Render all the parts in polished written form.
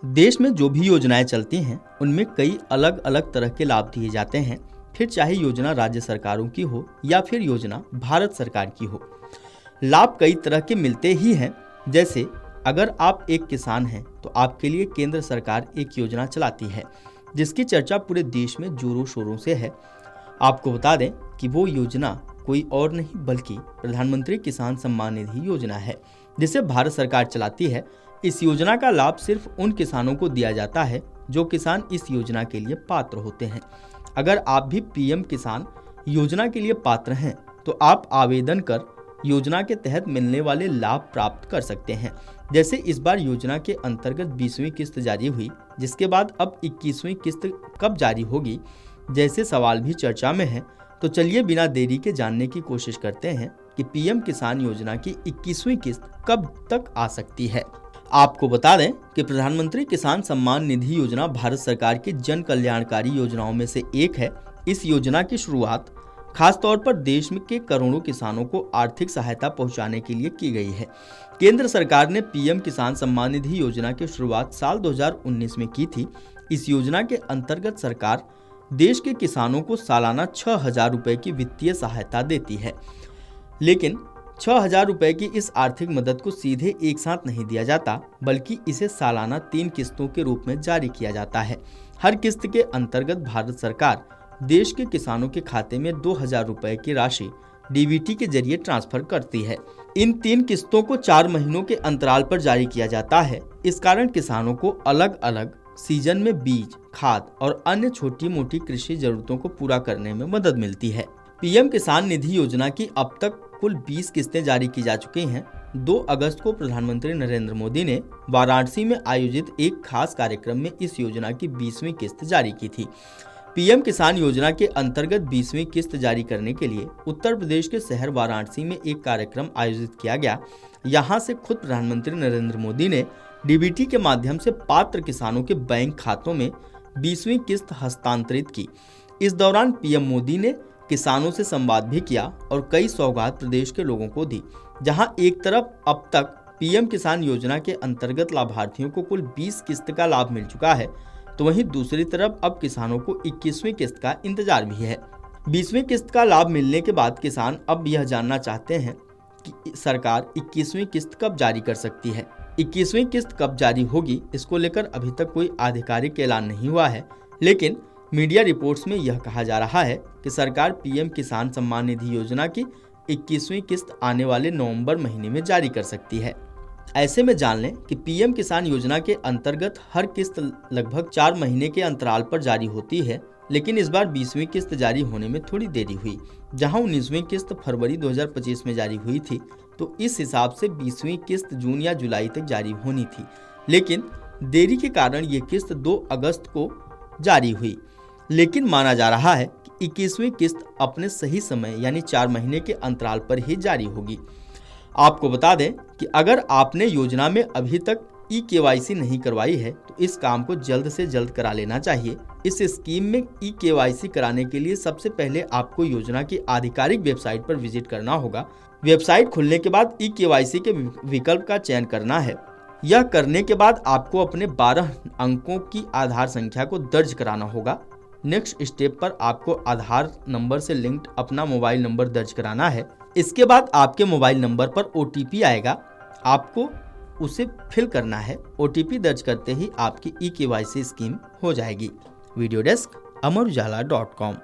देश में जो भी योजनाएं चलती हैं उनमें कई अलग अलग तरह के लाभ दिए जाते हैं, फिर चाहे योजना राज्य सरकारों की हो या फिर योजना भारत सरकार की हो। लाभ कई तरह के मिलते ही हैं। जैसे अगर आप एक किसान हैं तो आपके लिए केंद्र सरकार एक योजना चलाती है जिसकी चर्चा पूरे देश में जोरों शोरों से है। आपको बता दें कि वो योजना कोई और नहीं बल्कि प्रधानमंत्री किसान सम्मान निधि योजना है जिसे भारत सरकार चलाती है। इस योजना का लाभ सिर्फ उन किसानों को दिया जाता है जो किसान इस योजना के लिए पात्र होते हैं। अगर आप भी पीएम किसान योजना के लिए पात्र हैं तो आप आवेदन कर योजना के तहत मिलने वाले लाभ प्राप्त कर सकते हैं। जैसे इस बार योजना के अंतर्गत 20वीं किस्त जारी हुई, जिसके बाद अब 21वीं किस्त कब जारी होगी जैसे सवाल भी चर्चा में है। तो चलिए बिना देरी के जानने की कोशिश करते हैं कि पीएम किसान योजना की 21वीं किस्त कब तक आ सकती है। आपको बता दें कि प्रधानमंत्री किसान सम्मान निधि योजना भारत सरकार की जन कल्याणकारी योजनाओं में से एक है। इस योजना की शुरुआत खास तौर पर देश के करोड़ों किसानों को आर्थिक सहायता पहुंचाने के लिए की गई है। केंद्र सरकार ने पीएम किसान सम्मान निधि योजना की शुरुआत साल 2019 में की थी। इस योजना के अंतर्गत सरकार देश के किसानों को सालाना 6,000 रुपए की वित्तीय सहायता देती है, लेकिन 6,000 रुपए की इस आर्थिक मदद को सीधे एक साथ नहीं दिया जाता, बल्कि इसे सालाना 3 किस्तों के रूप में जारी किया जाता है। हर किस्त के अंतर्गत भारत सरकार देश के किसानों के खाते में 2,000 रुपए की राशि डीबीटी के जरिए ट्रांसफर करती है। इन 3 किस्तों को 4 महीनों के अंतराल पर जारी किया जाता है। इस कारण किसानों को अलग अलग सीजन में बीज, खाद और अन्य छोटी मोटी कृषि जरूरतों को पूरा करने में मदद मिलती है। पीएम किसान निधि योजना की अब तक कुल 20 किस्तें जारी की जा चुकी हैं। 2 अगस्त को प्रधानमंत्री नरेंद्र मोदी ने वाराणसी में आयोजित एक खास कार्यक्रम में इस योजना की 20वीं किस्त जारी की थी। पीएम किसान योजना के अंतर्गत 20वीं किस्त जारी करने के लिए उत्तर प्रदेश के शहर वाराणसी में एक कार्यक्रम आयोजित किया गया। यहां से खुद प्रधानमंत्री नरेंद्र मोदी ने डीबीटी के माध्यम से पात्र किसानों के बैंक खातों में 20वीं किस्त हस्तांतरित की। इस दौरान पीएम मोदी ने किसानों से संवाद भी किया और कई सौगात प्रदेश के लोगों को दी। जहां एक तरफ अब तक पीएम किसान योजना के अंतर्गत लाभार्थियों को कुल 20 किस्त का लाभ मिल चुका है, तो वहीं दूसरी तरफ अब किसानों को 21वीं किस्त का इंतजार भी है। 20वीं किस्त का लाभ मिलने के बाद किसान अब यह जानना चाहते हैं कि सरकार 21वीं किस्त कब जारी कर सकती है। 21वीं किस्त कब जारी होगी, इसको लेकर अभी तक कोई आधिकारिक ऐलान नहीं हुआ है, लेकिन मीडिया रिपोर्ट्स में यह कहा जा रहा है कि सरकार पीएम किसान सम्मान निधि योजना की 21वीं किस्त आने वाले नवंबर महीने में जारी कर सकती है। ऐसे में जान लें कि पीएम किसान योजना के अंतर्गत हर किस्त लगभग 4 महीने के अंतराल पर जारी होती है, लेकिन इस बार 20वीं किस्त जारी होने में थोड़ी देरी हुई। जहां 19वीं किस्त फरवरी 2025 में जारी हुई थी, तो इस हिसाब से 20वीं किस्त जून या जुलाई तक जारी होनी थी, लेकिन देरी के कारण ये किस्त 2 अगस्त को जारी हुई। लेकिन माना जा रहा है कि 21वीं किस्त अपने सही समय यानी 4 महीने के अंतराल पर ही जारी होगी। आपको बता दें कि अगर आपने योजना में अभी तक ई-केवाईसी नहीं करवाई है तो इस काम को जल्द से जल्द करा लेना चाहिए। इस स्कीम में ई-केवाईसी कराने के लिए सबसे पहले आपको योजना की आधिकारिक वेबसाइट पर विजिट करना होगा। वेबसाइट खुलने के बाद ई-केवाईसी के विकल्प का चयन करना है। यह करने के बाद आपको अपने 12 अंकों की आधार संख्या को दर्ज कराना होगा। नेक्स्ट स्टेप पर आपको आधार नंबर से लिंक्ड अपना मोबाइल नंबर दर्ज कराना है। इसके बाद आपके मोबाइल नंबर पर OTP आएगा, आपको उसे फिल करना है। OTP दर्ज करते ही आपकी ई-केवाईसी स्कीम हो जाएगी। Video desk amarujala.com।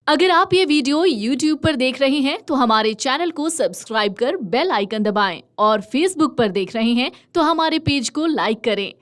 अगर आप ये वीडियो YouTube पर देख रहे हैं तो हमारे चैनल को सब्सक्राइब कर बेल आइकन दबाएं और Facebook पर देख रहे हैं तो हमारे पेज को लाइक करें।